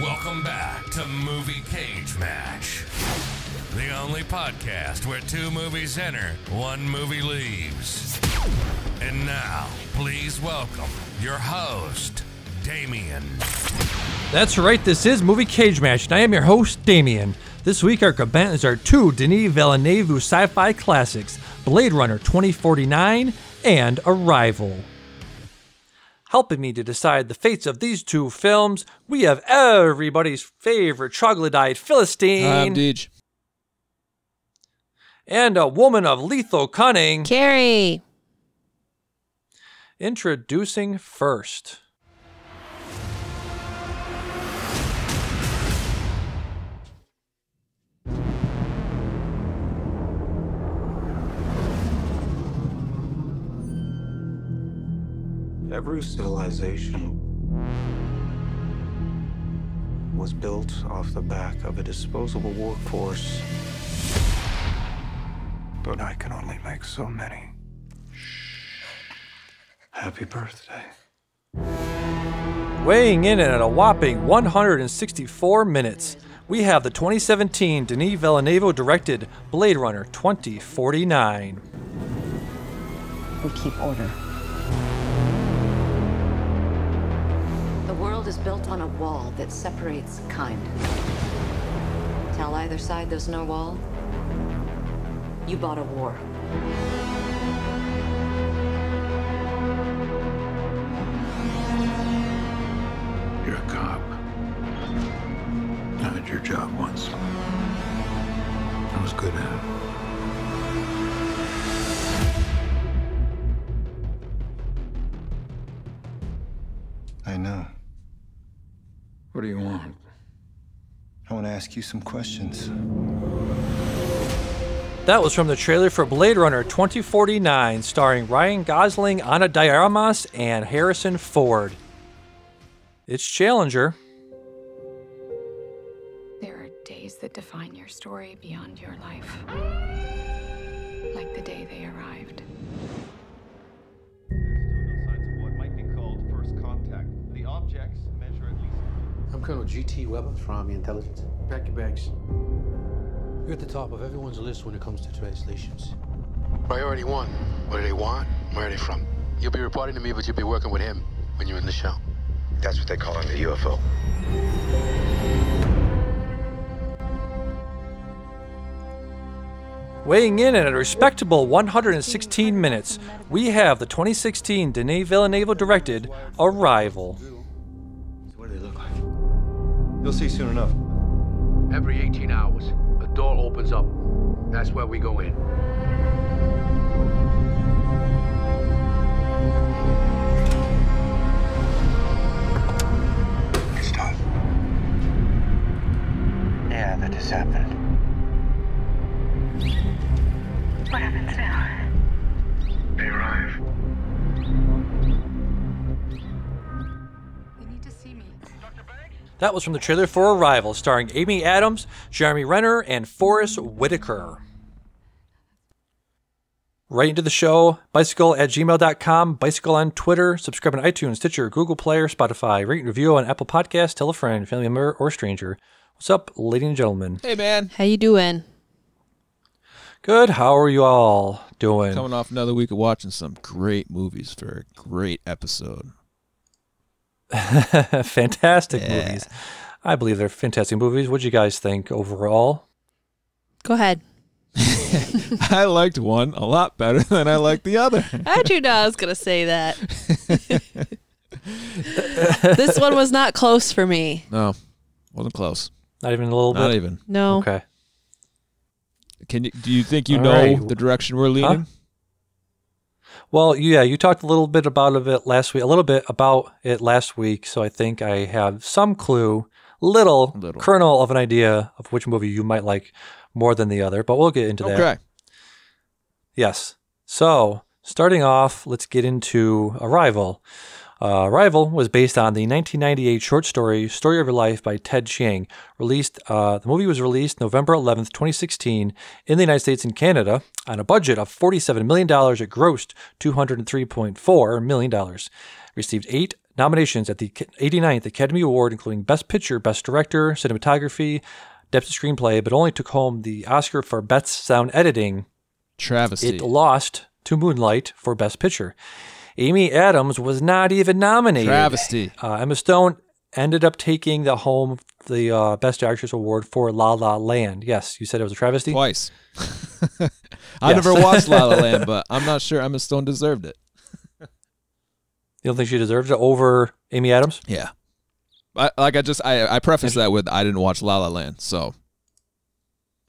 Welcome back to Movie Cage Match, the only podcast where two movies enter, one movie leaves. And now, please welcome your host, Damian. That's right, this is Movie Cage Match, and I am your host, Damian. This week, our combatants are two Denis Villeneuve sci-fi classics, Blade Runner 2049 and Arrival. Helping me to decide the fates of these two films, we have everybody's favorite troglodyte Philistine. I'm Deej. And a woman of lethal cunning, Carrie. Introducing first. Every civilization was built off the back of a disposable workforce. But I can only make so many. Happy birthday. Weighing in at a whopping 164 minutes, we have the 2017 Denis Villeneuve directed Blade Runner 2049. We keep order. The world is built on a wall that separates kind. Tell either side there's no wall, you bought a war. You're a cop. I had your job once. I was good at it. I know. What do you want? I want to ask you some questions. That was from the trailer for Blade Runner 2049, starring Ryan Gosling, Ana de Armas, and Harrison Ford. It's Challenger. There are days that define your story beyond your life. Like the day they arrived. Signs of what might be called first contact. The objects measure at least. I'm Colonel G.T. Weber from Army Intelligence. Pack your bags. You're at the top of everyone's list when it comes to translations. Priority 1. What do they want? Where are they from? You'll be reporting to me, but you'll be working with him when you're in the show. That's what they call in the UFO. Weighing in at a respectable 116 minutes, we have the 2016 Denis Villeneuve directed Arrival. So what do they look like? You'll see soon enough. Every 18 hours, a door opens up. That's where we go in. It's done. Yeah, that just happened. What happens now? They arrive. They need to see me. That was from the trailer for Arrival, starring Amy Adams, Jeremy Renner, and Forrest Whitaker. Right into the show, bicycle@gmail.com, bicycle on Twitter, subscribe on iTunes, Stitcher, Google Play, or Spotify, rate and review on Apple Podcasts, tell a friend, family member, or stranger. What's up, ladies and gentlemen? Hey, man. How you doing? Good, how are you all doing? Coming off another week of watching some great movies for a great episode. Fantastic Yeah. movies. I believe they're fantastic movies. What do you guys think overall? Go ahead. I liked one a lot better than I liked the other. How'd you know I was going to say that? This one was not close for me. No, wasn't close. Not even a little bit? Not even. No. Okay. Do you think you All know right. the direction we're leaning? Well, yeah, you talked a little bit about it last week, so I think I have some clue, little kernel of an idea of which movie you might like more than the other, but we'll get into that. Okay. Yes. So, starting off, let's get into Arrival. Arrival was based on the 1998 short story Story of Your Life by Ted Chiang. The movie was released November 11th, 2016 in the United States and Canada on a budget of $47 million. It grossed $203.4 million. Received 8 nominations at the 89th Academy Award, including Best Picture, Best Director, Cinematography, Adapted Screenplay, but only took home the Oscar for Best Sound Editing. Travesty. It lost to Moonlight for Best Picture. Amy Adams was not even nominated. Travesty. Emma Stone ended up taking the Best Actress Award for La La Land. Yes, you said it was a travesty? Twice. I never watched La La Land, but I'm not sure Emma Stone deserved it. You don't think she deserves it over Amy Adams? Yeah. I prefaced that with I didn't watch La La Land, so.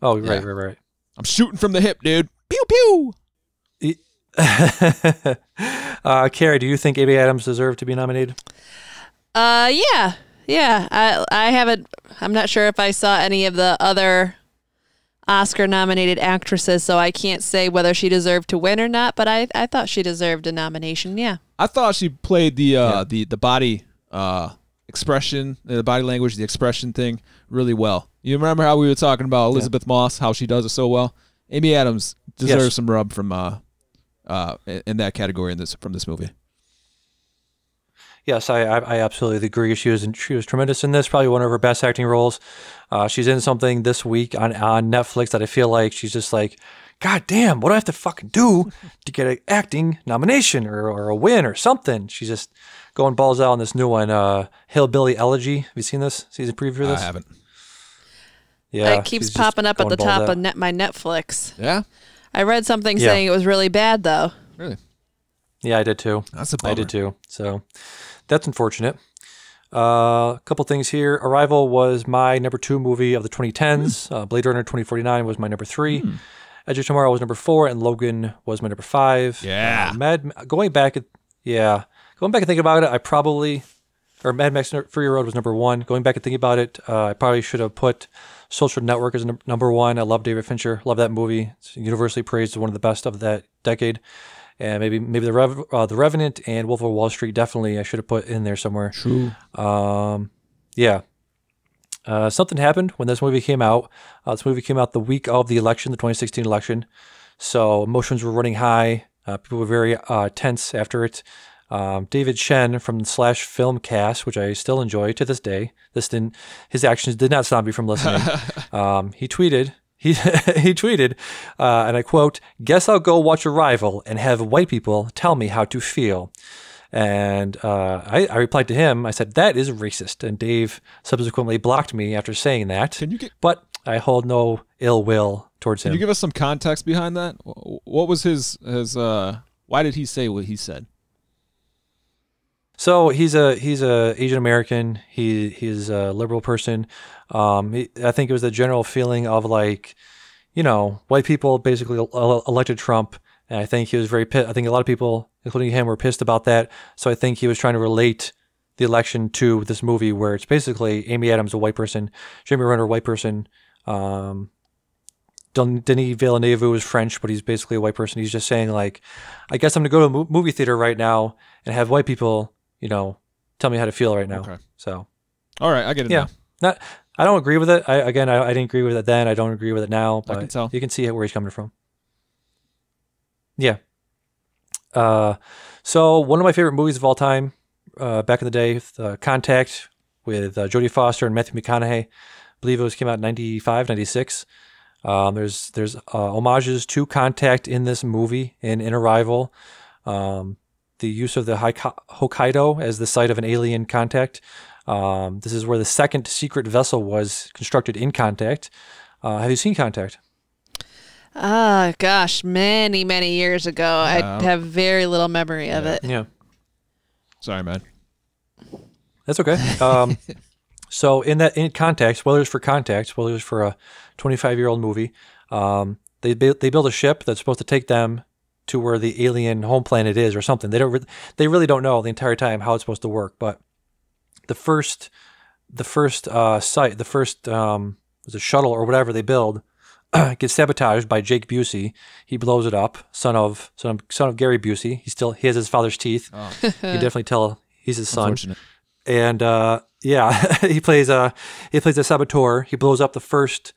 Oh, right. I'm shooting from the hip, dude. Pew, pew. Carrie, do you think Amy Adams deserved to be nominated? Yeah. I haven't. I'm not sure if I saw any of the other Oscar-nominated actresses, so I can't say whether she deserved to win or not. But I thought she deserved a nomination. Yeah. I thought she played the body expression, the body language, the expression thing really well. You remember how we were talking about Elizabeth Moss, how she does it so well? Amy Adams deserves some rub from in that category from this movie. Yes, I absolutely agree. She was tremendous in this. Probably one of her best acting roles. She's in something this week on Netflix that I feel like she's just like, God damn, what do I have to fucking do to get an acting nomination or a win or something? She's just going balls out on this new one, Hillbilly Elegy. Have you seen this season preview for this? I haven't. Yeah, it keeps popping up at the top of my Netflix. Yeah, I read something saying it was really bad though. Really? Yeah, I did too. That's a bummer. I did too. So that's unfortunate. A couple things here. Arrival was my number 2 movie of the 2010s. Blade Runner 2049 was my number 3. Edge of Tomorrow was number 4, and Logan was my number 5. Yeah. Going back and thinking about it, Mad Max Fury Road was number 1. Going back and thinking about it, I probably should have put Social Network as number 1. I love David Fincher. Love that movie. It's universally praised as one of the best of that decade. And maybe The Revenant and Wolf of Wall Street definitely I should have put in there somewhere. True. Yeah. Something happened when this movie came out. This movie came out the week of the election, the 2016 election. So emotions were running high. People were very tense after it. David Shen from the Slash Film Cast, which I still enjoy to this day. His actions did not stop me from listening. He tweeted. He tweeted, and I quote, "Guess I'll go watch Arrival and have white people tell me how to feel." And I replied to him. I said, "That is racist." And Dave subsequently blocked me after saying that. But I hold no ill will towards him. Can you give us some context behind that? What was his why did he say what he said? So he's a Asian American. He's a liberal person. I think it was the general feeling of like, white people basically elected Trump, and I think he was very pissed. I think a lot of people, including him, were pissed about that. So I think he was trying to relate the election to this movie, where it's basically Amy Adams, a white person, Jeremy Renner, a white person. Denis Villeneuve is French, but he's basically a white person. He's just saying like, I guess I'm gonna go to a movie theater right now and have white people, tell me how to feel right now. Okay. So, all right, I get it. Yeah, I don't agree with it. I didn't agree with it then. I don't agree with it now. But I can tell. You can see where he's coming from. Yeah. So one of my favorite movies of all time, back in the day, Contact with Jodie Foster and Matthew McConaughey. I believe it came out in 95, 96. There's homages to Contact in this movie in Arrival. The use of the Hokkaido as the site of an alien contact. This is where the second secret vessel was constructed in Contact. Have you seen Contact? Gosh, many, many years ago. I have very little memory of it. Yeah. Sorry, man. That's okay. So in Contact, spoilers for a 25-year-old movie, they build a ship that's supposed to take them to where the alien home planet is or something. They really don't know the entire time how it's supposed to work. But the first site, was a shuttle or whatever they build, gets sabotaged by Jake Busey. He blows it up. Son of Gary Busey. He has his father's teeth. Oh. You can definitely tell he's his son. And he plays a saboteur. He blows up the first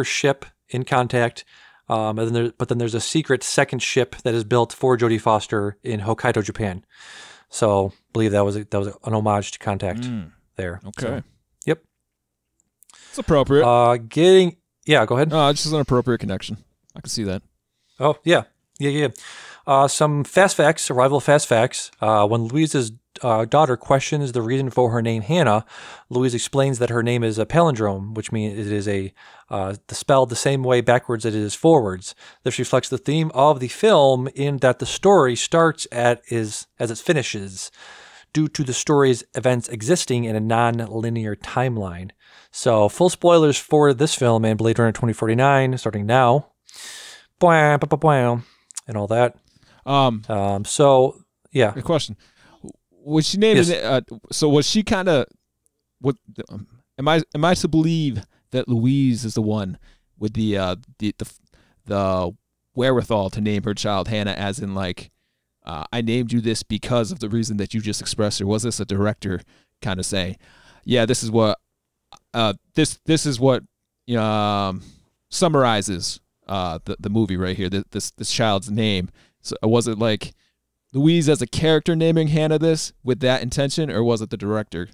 ship in Contact. But then there's a secret second ship that is built for Jodie Foster in Hokkaido, Japan. So I believe that was an homage to Contact there. Okay. So, yep. It's appropriate. Go ahead. No, it's just an appropriate connection. I can see that. Oh, yeah. Some fast facts, Arrival fast facts. When Louise's daughter questions the reason for her name Hannah, Louise explains that her name is a palindrome, which means it is spelled the same way backwards as it is forwards. This reflects the theme of the film in that the story starts as it finishes, due to the story's events existing in a non-linear timeline. So, full spoilers for this film and Blade Runner 2049, starting now. And all that. So, yeah. A question. Was she named? Yes. So was she kind of? What? Am I to believe that Louise is the one with the wherewithal to name her child Hannah, as in like, I named you this because of the reason that you just expressed, or was this a director kind of saying, yeah, this is what this is what summarizes the movie right here, this child's name. So was it like Louise as a character naming Hannah this with that intention, or was it the director's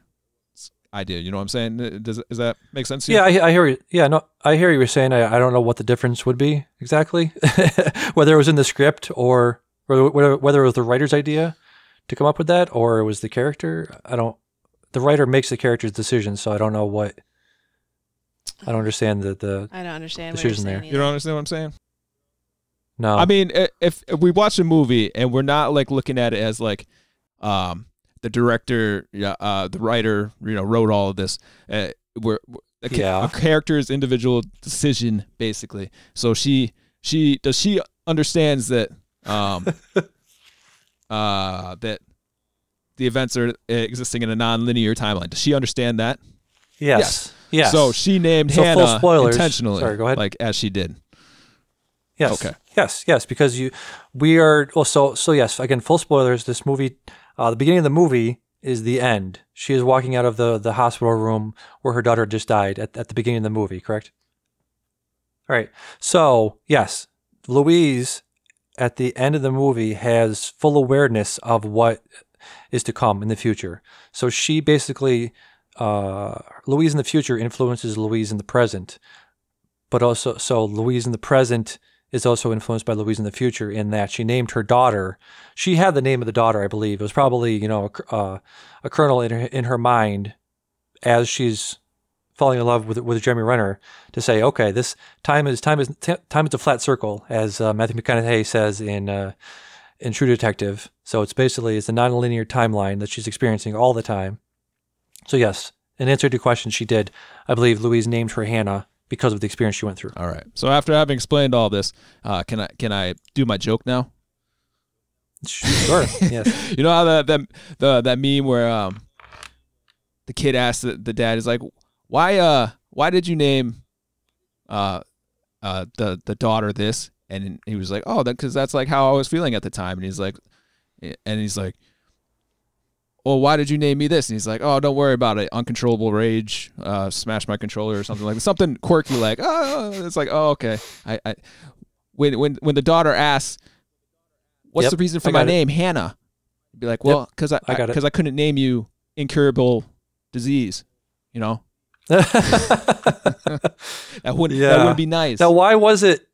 idea? You know what I'm saying? Does that make sense to you? Yeah, I hear you. Yeah, no, I hear you were saying. I don't know what the difference would be exactly, whether it was in the script or whether it was the writer's idea to come up with that, or it was the character. The writer makes the character's decision, so I don't know what. I don't understand the I don't understand decision there. You don't understand what I'm saying? No. I mean, if we watch a movie and we're not like looking at it as like the director, the writer, wrote all of this, we're a character's individual decision, basically. So she understands that that the events are existing in a non-linear timeline. Does she understand that? Yes. So she named Hannah full spoilers. intentionally. Sorry, go ahead. Like as she did. Yes. Okay. Yes, because we are. Well, so yes. Again, full spoilers. This movie, the beginning of the movie is the end. She is walking out of the hospital room where her daughter just died at the beginning of the movie. Correct. All right. So yes, Louise at the end of the movie has full awareness of what is to come in the future. So she basically, Louise in the future influences Louise in the present, but also so Louise in the present is also influenced by Louise in the future in that she named her daughter. She had the name of the daughter, I believe. It was probably a kernel in her mind as she's falling in love with Jeremy Renner to say, okay, this time is a flat circle, as Matthew McConaughey says in True Detective. So it's a non-linear timeline that she's experiencing all the time. So yes, in answer to your question, she did. I believe Louise named her Hannah because of the experience she went through. All right. So after having explained all this, can I do my joke now? Sure. Yes. You know how that meme where the kid asked the dad, is like, why did you name the daughter this? And he was like, oh, because that's like how I was feeling at the time. And he's like, well, why did you name me this? And he's like, oh, don't worry about it. Uncontrollable rage, smash my controller or something like that. Something quirky like, oh, it's like, oh, okay. When the daughter asks, what's the reason for my name, Hannah? I'd be like, well, because I couldn't name you incurable disease, that would be nice. Now, why was it?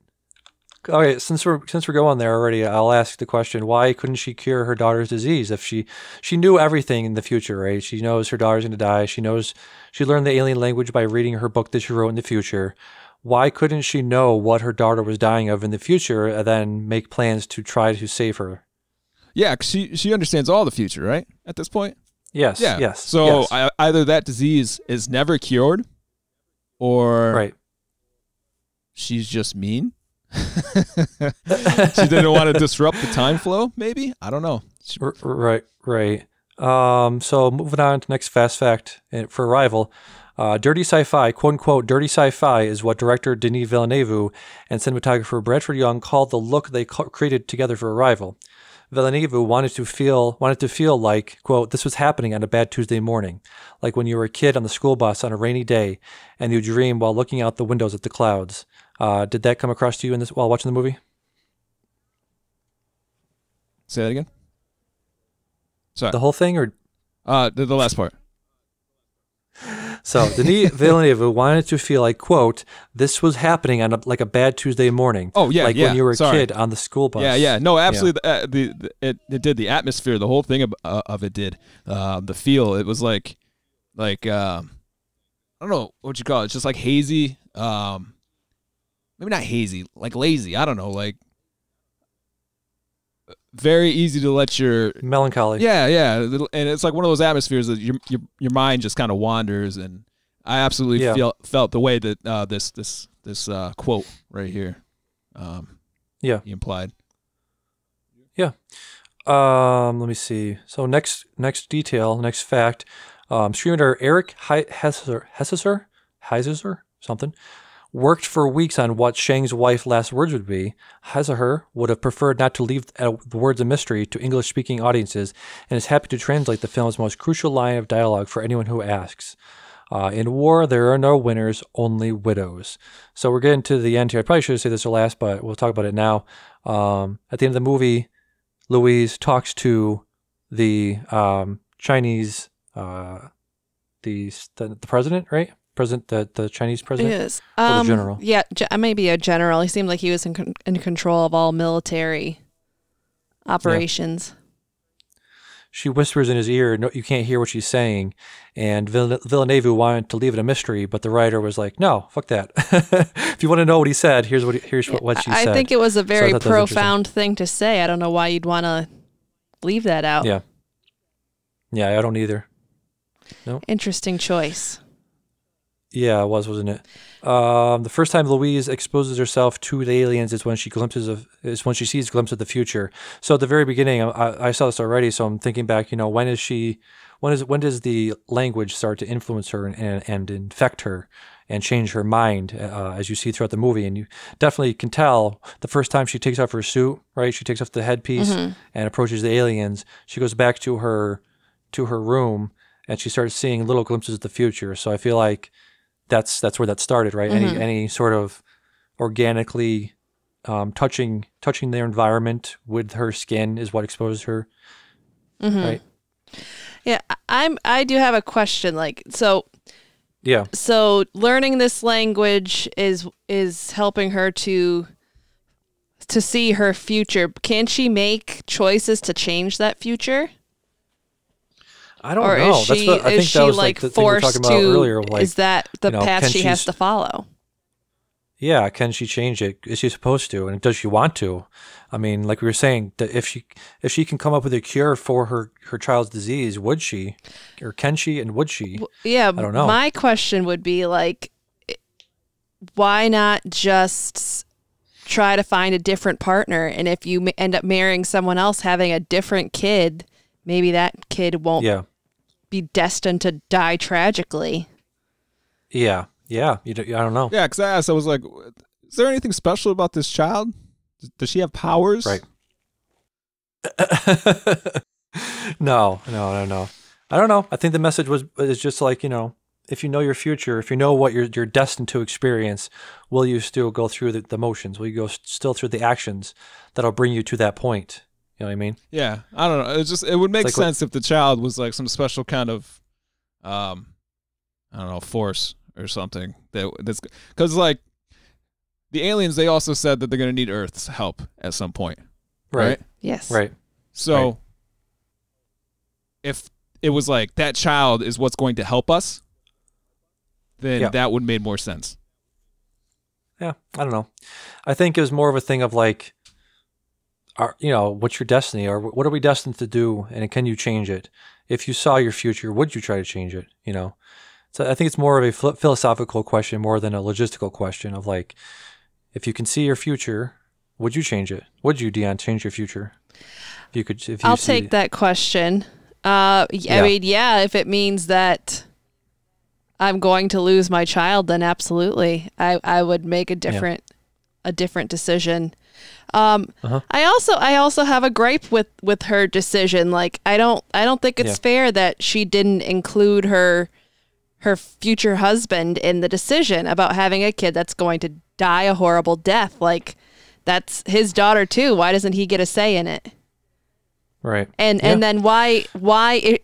Okay, since we're going there already, I'll ask the question: why couldn't she cure her daughter's disease if she knew everything in the future? Right? She knows her daughter's going to die. She learned the alien language by reading her book that she wrote in the future. Why couldn't she know what her daughter was dying of in the future and then make plans to try to save her? Yeah, 'cause she understands all the future, right? At this point. Yes. Yeah. Yes. So yes. Either that disease is never cured, or she's just mean. She didn't want to disrupt the time flow. Maybe, I don't know. Right. So moving on to next fast fact for Arrival. Dirty sci-fi, quote unquote, dirty sci-fi is what director Denis Villeneuve and cinematographer Bradford Young called the look they created together for Arrival. Villeneuve wanted to feel like, quote, this was happening on a bad Tuesday morning, like when you were a kid on the school bus on a rainy day and you dream while looking out the windows at the clouds. Did that come across to you in this while watching the movie? Say that again. Sorry. The whole thing, or the last part. So Denis Villeneuve wanted to feel like, quote, this was happening on like a bad Tuesday morning. Oh yeah, like when you were a kid on the school bus. Yeah. No, absolutely. Yeah. It did the atmosphere. The whole thing of it did. The feel. It was like I don't know what you call it. It's just like hazy. Maybe not hazy. Like lazy. I don't know. Like very easy to let your melancholy. Yeah. And it's like one of those atmospheres that your mind just kind of wanders, and I absolutely felt the way that this quote right here he implied. Yeah. Let me see. So next fact, screenwriter Eric Heiser, something, worked for weeks on what Shang's wife's last words would be. Heiser would have preferred not to leave the words a mystery to English-speaking audiences, and is happy to translate the film's most crucial line of dialogue for anyone who asks. In war, there are no winners, only widows. So we're getting to the end here. I probably should have said this last, but we'll talk about it now. At the end of the movie, Louise talks to the Chinese, the president, right? The Chinese president? Yes. Or the general? Yeah, maybe a general. He seemed like he was in control of all military operations. Yeah. She whispers in his ear, no, you can't hear what she's saying. And Villeneuve wanted to leave it a mystery, but the writer was like, no, fuck that. If you want to know what he said, here's what she said. I think it was a very profound thing to say. I don't know why you'd want to leave that out. Yeah. Yeah, I don't either. No. Interesting choice. Yeah, it was, wasn't it? The first time Louise exposes herself to the aliens is when she sees a glimpse of the future. So at the very beginning, I saw this already. So I'm thinking back. When does the language start to influence her and infect her and change her mind? As you see throughout the movie, and you definitely can tell the first time she takes off her suit. Right, she takes off the headpiece and approaches the aliens. She goes back to her room and she starts seeing little glimpses of the future. So I feel like that's where that started, right? Any sort of organically touching their environment with her skin is what exposed her, right? Yeah, I do have a question. So learning this language is helping her to see her future. Can she make choices to change that future? I don't know. Is she, I think that was like the thing we were talking about earlier. Like, is that the path she has to follow? Yeah, can she change it? Is she supposed to? And does she want to? I mean, like we were saying, that if she can come up with a cure for her child's disease, would she? Or can she and would she? Yeah, I don't know. My question would be like, why not just try to find a different partner? And if you end up marrying someone else, having a different kid, maybe that kid won't be destined to die tragically. Yeah. I don't know. Yeah, because I asked, I was like, is there anything special about this child? Does she have powers? Right. No. I don't know. I think the message is just like, if you know your future, if you know what you're destined to experience, will you still go through the motions? Will you go still through the actions that'll bring you to that point? You know what I mean? Yeah, I don't know. It would make sense if the child was like some special kind of, I don't know, force or something. That's because like the aliens, they also said that they're going to need Earth's help at some point, right? Yes. Right. So if it was like that child is what's going to help us, then that would make more sense. Yeah, I don't know. I think it was more of a thing of like, what's your destiny, or what are we destined to do, and can you change it? If you saw your future, would you try to change it? So I think it's more of a philosophical question more than a logistical question of like, if you can see your future, would you change it? Would you, Dion, change your future? I'll take that question. I mean, if it means that I'm going to lose my child, then absolutely, I would make a different decision. I also have a gripe with her decision. Like, I don't think it's fair that she didn't include her her future husband in the decision about having a kid that's going to die a horrible death. Like, that's his daughter too. Why doesn't he get a say in it? Right. And then why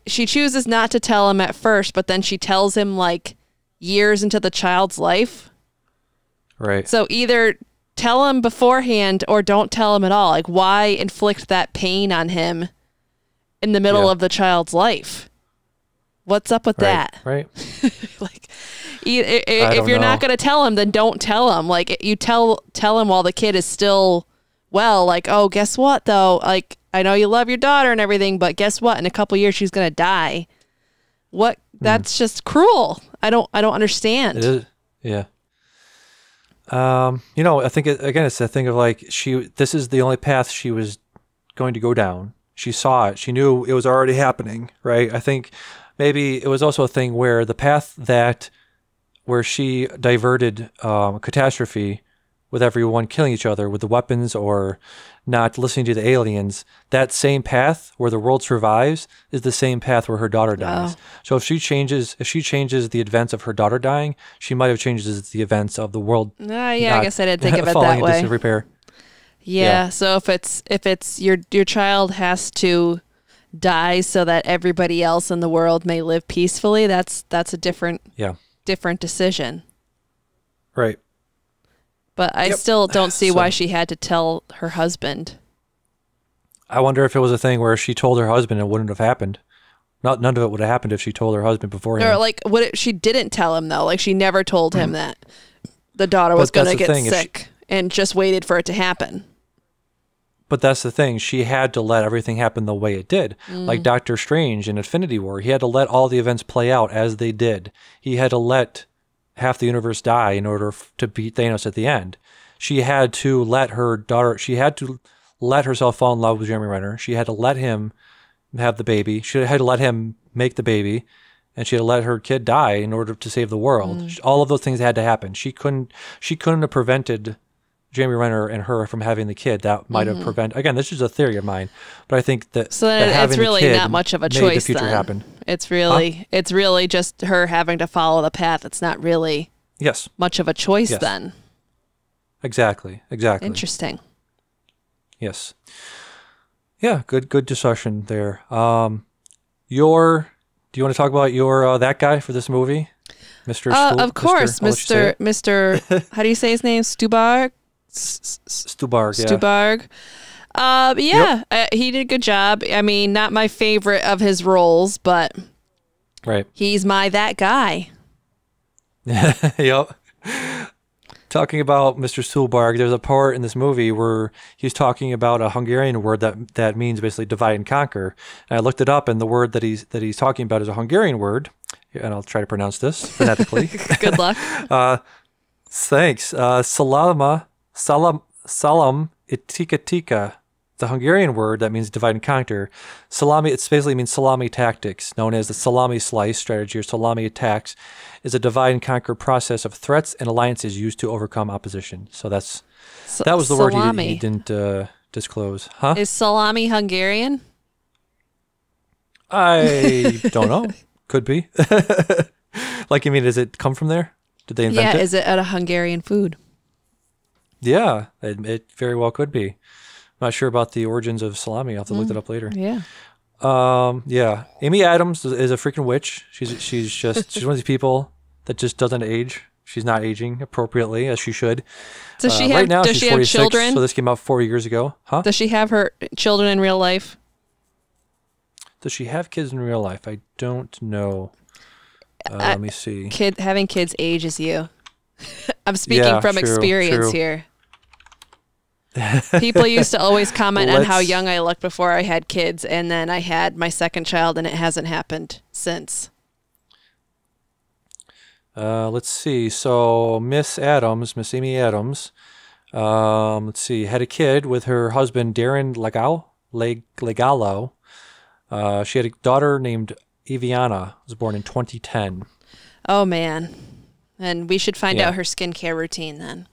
she chooses not to tell him at first, but then she tells him like years into the child's life. Right. So either tell him beforehand or don't tell him at all. Like, why inflict that pain on him in the middle of the child's life? What's up with that? Right. Like, if you're not going to tell him, then don't tell him. Like, you tell him while the kid is still well. Like, oh, guess what though? Like, I know you love your daughter and everything, but guess what? In a couple years, she's going to die. What? That's just cruel. I don't understand. It is. Yeah. I think it's a thing of like this is the only path she was going to go down. She saw it. She knew it was already happening, right? I think maybe it was also a thing where the path where she diverted catastrophe with everyone killing each other with the weapons or not listening to the aliens, that same path where the world survives is the same path where her daughter dies. Oh. So if she changes the events of her daughter dying, she might have changed the events of the world. I guess I didn't think of it that way. Into repair. Yeah. So if it's your child has to die so that everybody else in the world may live peacefully, that's a different decision. Right. But I still don't see why she had to tell her husband. I wonder if it was a thing where she told her husband, it wouldn't have happened. None of it would have happened if she told her husband beforehand. Or like, she didn't tell him though. Like, she never told him that the daughter was going to get sick and just waited for it to happen. But that's the thing. She had to let everything happen the way it did. Like Doctor Strange in Infinity War, he had to let all the events play out as they did. He had to let half the universe die in order to beat Thanos at the end. She had to let her daughter, she had to let herself fall in love with Jeremy Renner. She had to let him have the baby. She had to let him make the baby. And she had to let her kid die in order to save the world. All of those things had to happen. She couldn't have prevented Jeremy Renner and her from having the kid. That might have prevented. Again, this is a theory of mine, but I think that it's really not much of a choice. The future happen. It's really just her having to follow the path. It's not really much of a choice then. Exactly. Interesting. Yes. Yeah. Good discussion there. Do you want to talk about your that guy for this movie, Mr. Of course, Mr. How do you say his name? Stubarg. Stubarg. He did a good job. I mean, not my favorite of his roles, but he's that guy. Yep. Talking about Mr. Stubarg, there's a part in this movie where he's talking about a Hungarian word that means basically divide and conquer. And I looked it up, and the word that he's talking about is a Hungarian word, and I'll try to pronounce this phonetically. Good luck. Thanks. Salam itika. The Hungarian word that means divide and conquer. Salami, it basically means salami tactics, known as the salami slice strategy or salami attacks, is a divide and conquer process of threats and alliances used to overcome opposition. So that was the salami. word he didn't disclose. Huh? Is salami Hungarian? I don't know. Could be. Like, you mean, does it come from there? Did they invent it? Yeah, is it a Hungarian food? Yeah, it very well could be. I'm not sure about the origins of salami. I'll have to look it up later. Yeah. Yeah. Amy Adams is a freaking witch. She's one of these people that just doesn't age. She's not aging appropriately as she should. Does she have? Right now, does she's she 46, have children? So this came out 4 years ago. Huh? Does she have her children in real life? Does she have kids in real life? I don't know. Let me see. Having kids ages you. I'm speaking from experience here. People used to always comment on how young I looked before I had kids, and then I had my second child, and it hasn't happened since. Let's see. So Miss Amy Adams, let's see, had a kid with her husband, Darren Legalo. She had a daughter named Aviana, was born in 2010. Oh, man. And we should find out her skincare routine then.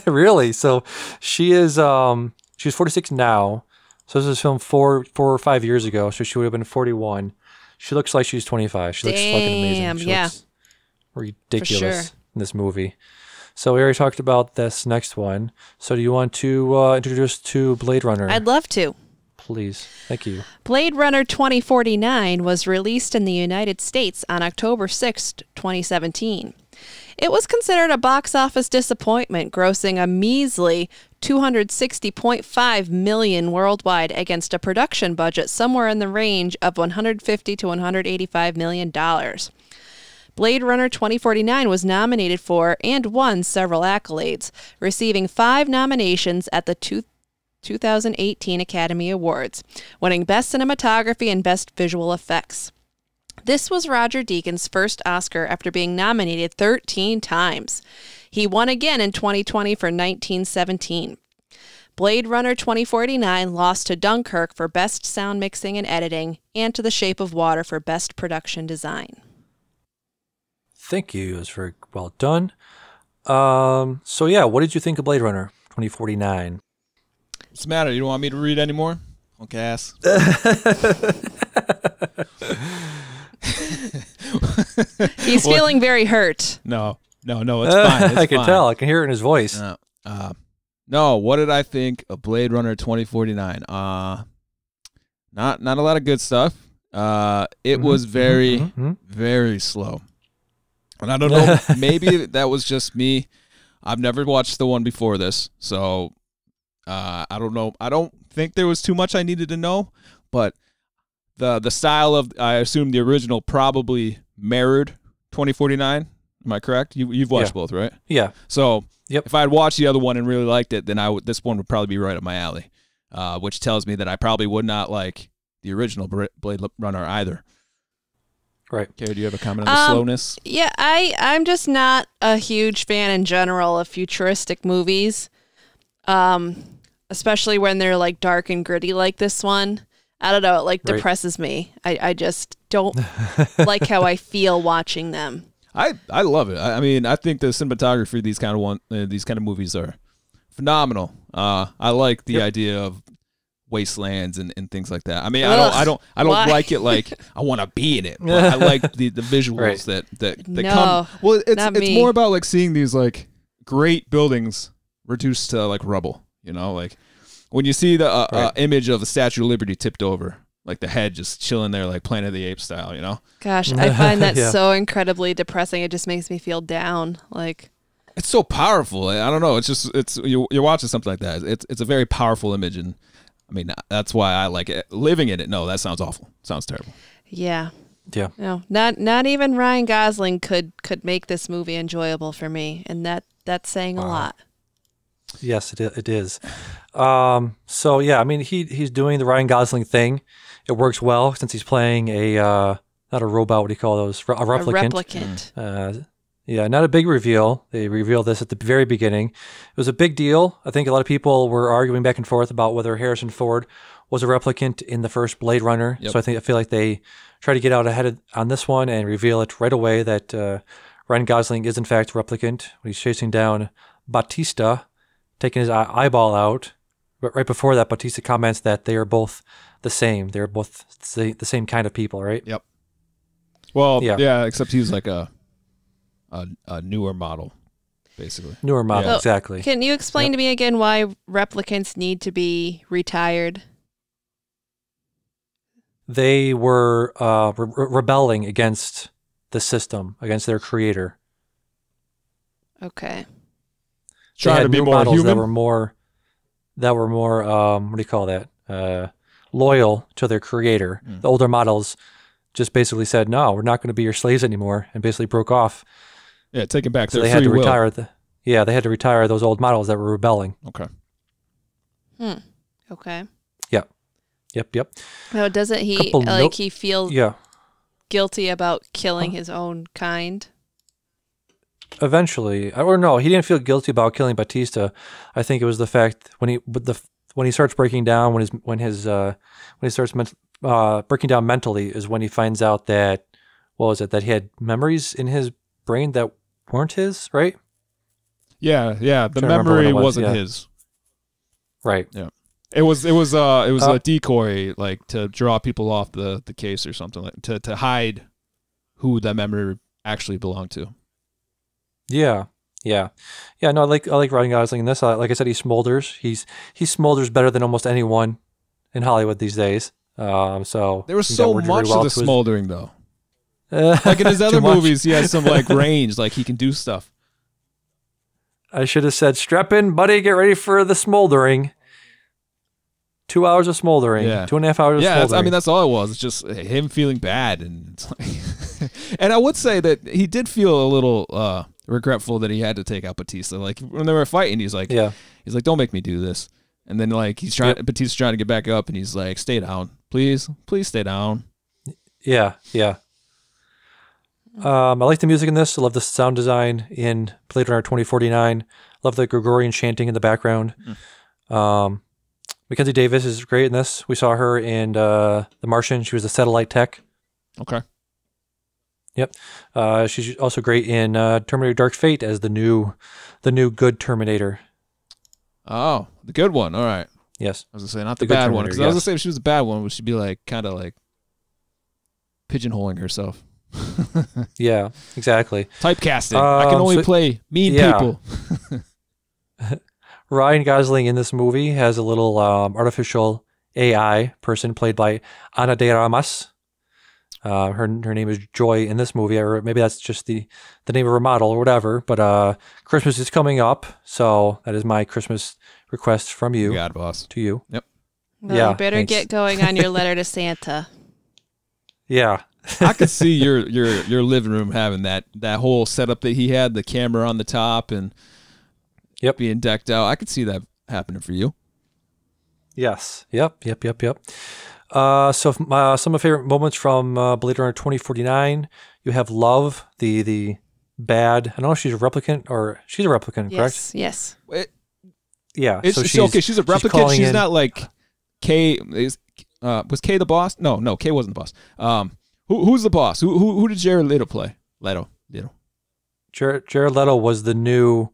Really? So she's 46 now. So this was filmed four or 5 years ago. So she would have been 41. She looks like she's 25. She looks fucking amazing. She looks ridiculous in this movie. So we already talked about this next one. So do you want to introduce to Blade Runner? I'd love to. Please. Thank you. Blade Runner 2049 was released in the United States on October 6th, 2017. It was considered a box office disappointment, grossing a measly $260.5 million worldwide against a production budget somewhere in the range of $150 to $185 million. Blade Runner 2049 was nominated for and won several accolades, receiving 5 nominations at the 2018 Academy Awards, winning Best Cinematography and Best Visual Effects. This was Roger Deakins' first Oscar after being nominated 13 times. He won again in 2020 for 1917. Blade Runner 2049 lost to Dunkirk for Best Sound Mixing and Editing and to The Shape of Water for Best Production Design. Thank you. It was very well done. So yeah, what did you think of Blade Runner 2049? What's the matter? You don't want me to read anymore? Okay, ass. He's feeling very hurt. No, it's fine. It's I can fine. tell. I can hear it in his voice. No, what did I think of Blade Runner 2049? Not a lot of good stuff. It was very, very slow. And I don't know, maybe that was just me. I've never watched the one before this, so I don't know. I don't think there was too much I needed to know, but the style of, I assume the original probably mirrored 2049. Am I correct? You've watched both, right? Yeah. So if I had watched the other one and really liked it, then this one would probably be right up my alley, which tells me that I probably would not like the original Blade Runner either. Right. Okay, do you have a comment on the slowness? Yeah, I'm just not a huge fan in general of futuristic movies, especially when they're like dark and gritty like this one. I don't know, it depresses me. I just don't like how I feel watching them. I love it. I mean, I think the cinematography of these kind of movies are phenomenal. I like the idea of wastelands and things like that. I mean, I don't like it like I want to be in it, but I like the visuals that come. Well, it's more about like seeing these like great buildings reduced to like rubble. You know, like when you see the image of a Statue of Liberty tipped over, like the head just chilling there, like Planet of the Apes style. You know? Gosh, I find that so incredibly depressing. It just makes me feel down. Like it's so powerful. I don't know. You're watching something like that. It's a very powerful image and. I mean, that's why I like it. Living in it, no, that sounds awful. Sounds terrible. Yeah. Yeah. No, not even Ryan Gosling could make this movie enjoyable for me, and that's saying a lot. Yes, it is. So yeah, I mean, he's doing the Ryan Gosling thing. It works well since he's playing a not a robot. What do you call those? A replicant. A replicant. Yeah, not a big reveal. They revealed this at the very beginning. It was a big deal. I think a lot of people were arguing back and forth about whether Harrison Ford was a replicant in the first Blade Runner. Yep. So I feel like they try to get out ahead on this one and reveal it right away that Ryan Gosling is in fact a replicant. When he's chasing down Batista, taking his eyeball out. But right before that, Batista comments that they are both the same. They're both the same kind of people, right? Yep. Well, yeah, except he's like a newer model, basically. Newer model, exactly. Can you explain to me again why replicants need to be retired? They were rebelling against the system, against their creator. Okay. Trying to be more models human? that were more what do you call that? Loyal to their creator. The older models just basically said, "No, we're not going to be your slaves anymore," and basically broke off. Yeah, taking back their they free had to will. retire. They had to retire those old models that were rebelling. Okay. Okay. Yep. No, doesn't he he feel guilty about killing his own kind? Eventually, or no, he didn't feel guilty about killing Batista. I think it was the fact when he starts breaking down, when he starts breaking down mentally, is when he finds out that that he had memories in his brain that weren't his, right? Yeah. The memory wasn't his. Right. Yeah. It was a decoy, like to draw people off the case or something, like to hide who that member actually belonged to. Yeah. No, I like Ryan Gosling in this. Like I said, he smolders. He smolders better than almost anyone in Hollywood these days. So there was so much of the smoldering though. Like in his other movies, he has some like range, like he can do stuff. I should have said, strap in, buddy, get ready for the smoldering. 2 hours of smoldering. Yeah. 2.5 hours of smoldering. That's all it was. It's just him feeling bad. And it's like and I would say that he did feel a little regretful that he had to take out Batista. Like when they were fighting, he's like, don't make me do this. And then like Batista's trying to get back up and he's like, stay down. Please stay down. Yeah. I like the music in this. I love the sound design in Blade Runner 2049. Love the Gregorian chanting in the background. Mackenzie Davis is great in this. We saw her in The Martian. She was a satellite tech. Okay. Yep. She's also great in Terminator Dark Fate as the new good Terminator. Oh, the good one. All right. Yes. I was going to say, not the bad one. Because I was going to say if she was the bad one, would she be like kind of like pigeonholing herself? Yeah, exactly. Typecasting. I can only play mean people. Ryan Gosling in this movie has a little artificial AI person played by Ana de Armas. Her name is Joy in this movie, or maybe that's just the name of her model or whatever. But Christmas is coming up, so that is my Christmas request from you. God, boss. To you. Yep. Well, you better get going on your letter to Santa. Yeah. I could see your living room having that whole setup that he had, the camera on the top and being decked out. I could see that happening for you. Yes. Yep. So some of my favorite moments from Blade Runner 2049, you have Love, the bad. I don't know if she's a replicant or she's a replicant, correct? Yes. Yeah. So she's a replicant. She's not like Kay. Was Kay the boss? No, Kay wasn't the boss. Who's the boss? Who did Jared Leto play? Leto. Jared Leto was the new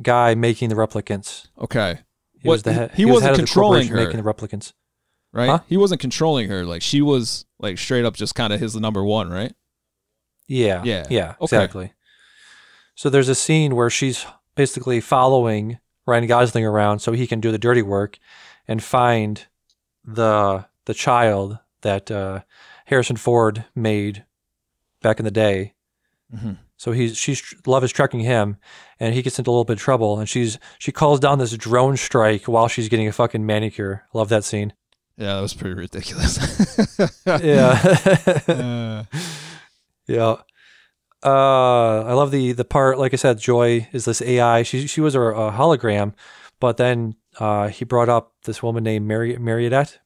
guy making the replicants. Okay. He was the head. He wasn't controlling her, making the replicants. Right? Huh? He wasn't controlling her. Like she was like straight up just kind of his number one, right? Yeah. Okay. Exactly. So there's a scene where she's basically following Ryan Gosling around so he can do the dirty work and find the child that Harrison Ford made back in the day. Mm-hmm. So Love is tracking him, and he gets into a little bit of trouble, and she calls down this drone strike while she's getting a fucking manicure. Love that scene. Yeah, that was pretty ridiculous. Yeah. Yeah. I love the part, like I said, Joy is this AI. She was a hologram, but then he brought up this woman named Mariette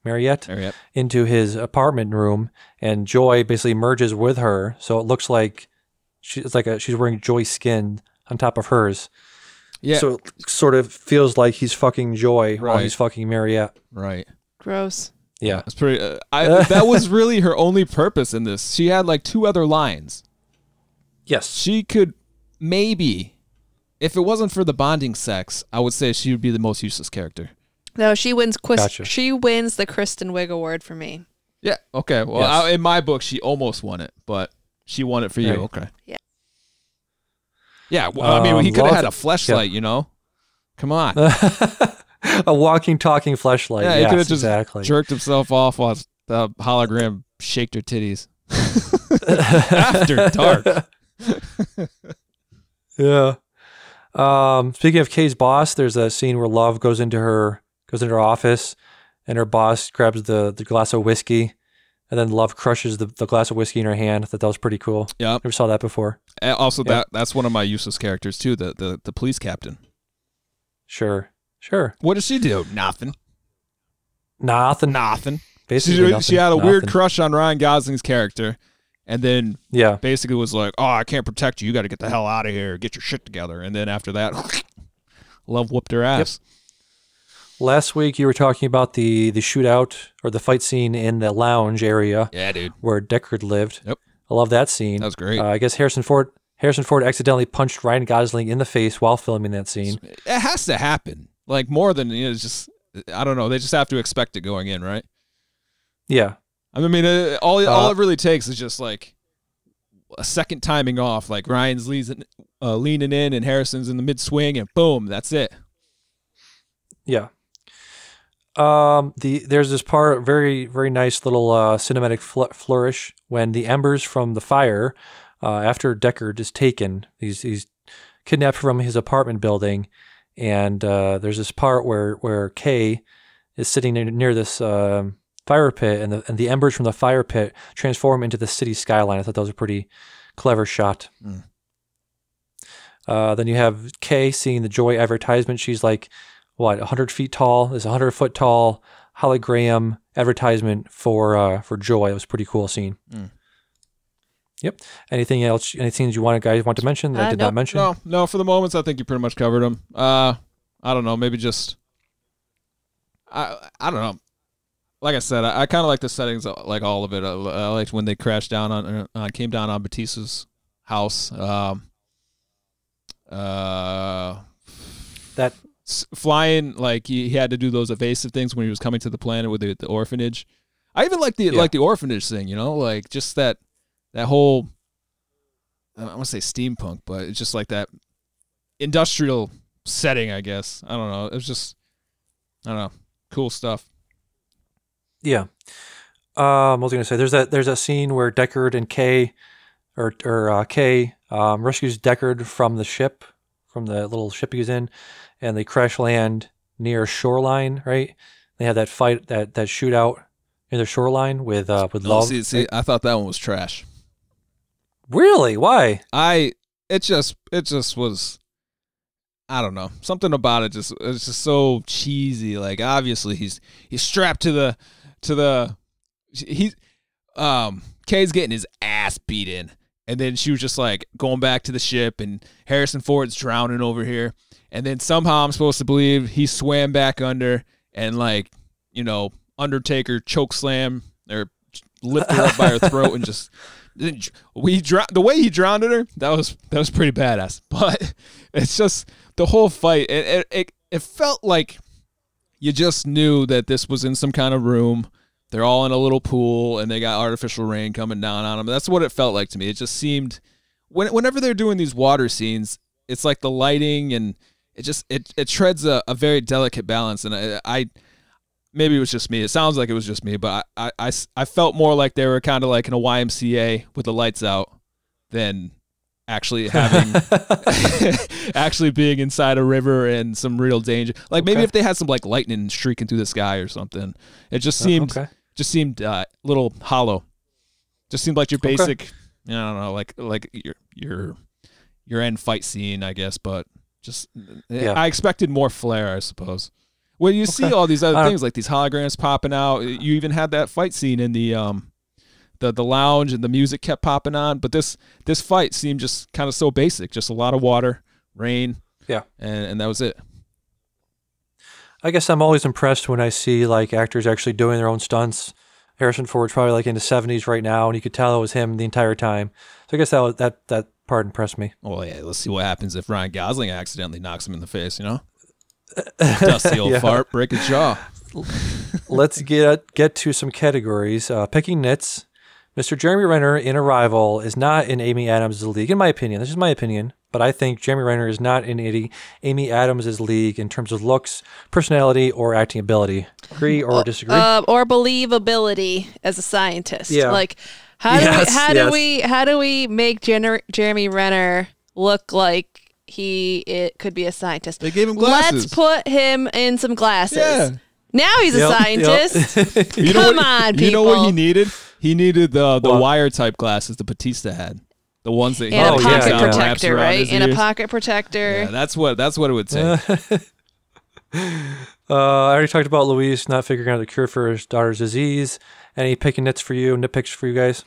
into his apartment room, and Joy basically merges with her, so it looks like she's wearing Joy's skin on top of hers. Yeah. So it sort of feels like he's fucking Joy while he's fucking Mariette. Right. Gross. Yeah. It's pretty. That was really her only purpose in this. She had like 2 other lines. Yes. She could maybe, if it wasn't for the bonding sex, I would say she would be the most useless character. No, she wins. Gotcha. She wins the Kristen Wiig Award for me. Yeah. Okay. Well, in my book, she almost won it, but she won it for you. Right. Okay. Yeah. Yeah. Well, I mean, he could have had a fleshlight, you know? Come on. A walking, talking fleshlight. Yeah, he could have just jerked himself off while the hologram shaked her titties. After dark. Yeah. Speaking of Kay's boss, there's a scene where Love goes into her office, and her boss grabs the glass of whiskey, and then Love crushes the glass of whiskey in her hand. I thought that was pretty cool. Yeah, never saw that before. And also, that's one of my useless characters too. The police captain. Sure. What does she do? Nothing. Basically, she had a weird crush on Ryan Gosling's character, and then basically was like, "Oh, I can't protect you. You got to get the hell out of here. Get your shit together." And then after that, Love whooped her ass. Yep. Last week you were talking about the shootout or the fight scene in the lounge area. Yeah, dude. Where Deckard lived. Yep. I love that scene. That was great. I guess Harrison Ford accidentally punched Ryan Gosling in the face while filming that scene. It has to happen. Like more than it's just I don't know. They just have to expect it going in, right? Yeah. I mean, all it really takes is just like a second timing off. Like Ryan's leaning in and Harrison's in the mid swing, and boom, that's it. Yeah. There's this part, very, very nice little cinematic flourish when the embers from the fire, after Deckard is taken, he's kidnapped from his apartment building, and there's this part where Kay is sitting near this fire pit, and the embers from the fire pit transform into the city skyline. I thought that was a pretty clever shot. Then you have Kay seeing the Joy advertisement. She's like, what, 100 feet tall? There's a 100-foot tall hologram advertisement for Joy. It was a pretty cool scene. Yep. Anything else? Any scenes you guys want to mention that I did not mention? No. For the moments, I think you pretty much covered them. I don't know. Maybe just I don't know. Like I said, I kind of like the settings, like all of it. I liked when they crashed down came down on Batista's house. That flying, like he had to do those evasive things when he was coming to the planet with the orphanage. I even like the orphanage thing, like just that whole, I don't want to say steampunk, but it's just like that industrial setting, I guess. I don't know. It was just, I don't know, cool stuff. Yeah. What was I going to say? There's that scene where Deckard and Kay, or Kay rescues Deckard from the ship, from the little ship he was in, and they crash land near shoreline, right? They have that fight, that shootout near the shoreline with Love. See, I thought that one was trash. Really? Why? It just was, I don't know. Something about it it's just so cheesy. Like obviously he's strapped to the Kay's getting his ass beat in. And then she was just like going back to the ship, and Harrison Ford's drowning over here. And then somehow I'm supposed to believe he swam back under and Undertaker choke slam or lift her up by her throat and just the way he drowned her, that was pretty badass. But it's just the whole fight. It felt like you just knew that this was in some kind of room. They're all in a little pool, and they got artificial rain coming down on them. That's what it felt like to me. It just seemed, whenever they're doing these water scenes, it's like the lighting, and it treads a very delicate balance. And I maybe it was just me. It sounds like it was just me, but I felt more like they were kind of like in a YMCA with the lights out than actually having actually being inside a river and some real danger. Like maybe if they had some like lightning streaking through the sky or something. It just seemed a little hollow. Just seemed like your basic, I don't know, like your end fight scene, I guess. But just I expected more flair, I suppose. When you see all these other things like these holograms popping out, you even had that fight scene in the lounge, and the music kept popping on. But this fight seemed just kind of so basic, just a lot of water, rain, and that was it. I guess I'm always impressed when I see like actors actually doing their own stunts. Harrison Ford's probably like in his 70s right now, and you could tell it was him the entire time. So I guess that part impressed me. Well, yeah, let's see what happens if Ryan Gosling accidentally knocks him in the face, Dusty old fart, break his jaw. Let's get to some categories. Picking nits. Mr. Jeremy Renner in Arrival is not in Amy Adams' league, in my opinion. This is my opinion, but I think Jeremy Renner is not in Amy Adams' league in terms of looks, personality, or acting ability. Agree or disagree? Or believability as a scientist. Yeah. Like, how do we make Jeremy Renner look like it could be a scientist? They gave him glasses. Let's put him in some glasses. Yeah. Now he's a scientist. Come on, people. You know what he needed? He needed the wire type glasses the Batista had. The ones that and a pocket protector, right? And a pocket protector. Yeah, that's what it would take. I already talked about Louise not figuring out the cure for his daughter's disease. Any picking nitpicks for you guys?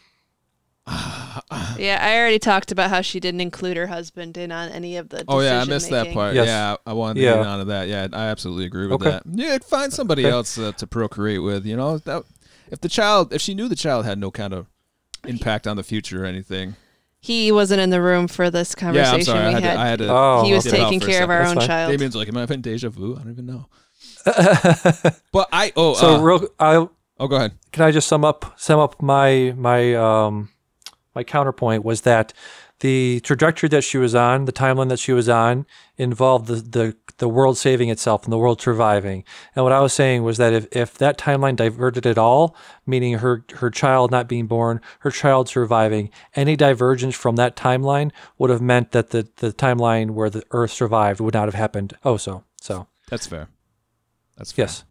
Yeah, I already talked about how she didn't include her husband in on any of the decision making. I missed that part. Yes. Yeah, I wanted to get onto that. Yeah, I absolutely agree with that. Yeah, find somebody else to procreate with. If she knew the child had no kind of impact on the future or anything. He wasn't in the room for this conversation. Yeah, I'm sorry. I had to he was taking care of our own child. Damian's like, am I having deja vu? I don't even know. But go ahead. Can I just sum up my counterpoint was that the trajectory that she was on, the timeline that she was on, involved the world saving itself and the world surviving. And what I was saying was that if that timeline diverted at all, meaning her child not being born, her child surviving, any divergence from that timeline would have meant that the timeline where the Earth survived would not have happened. So that's fair. That's fair. Yes.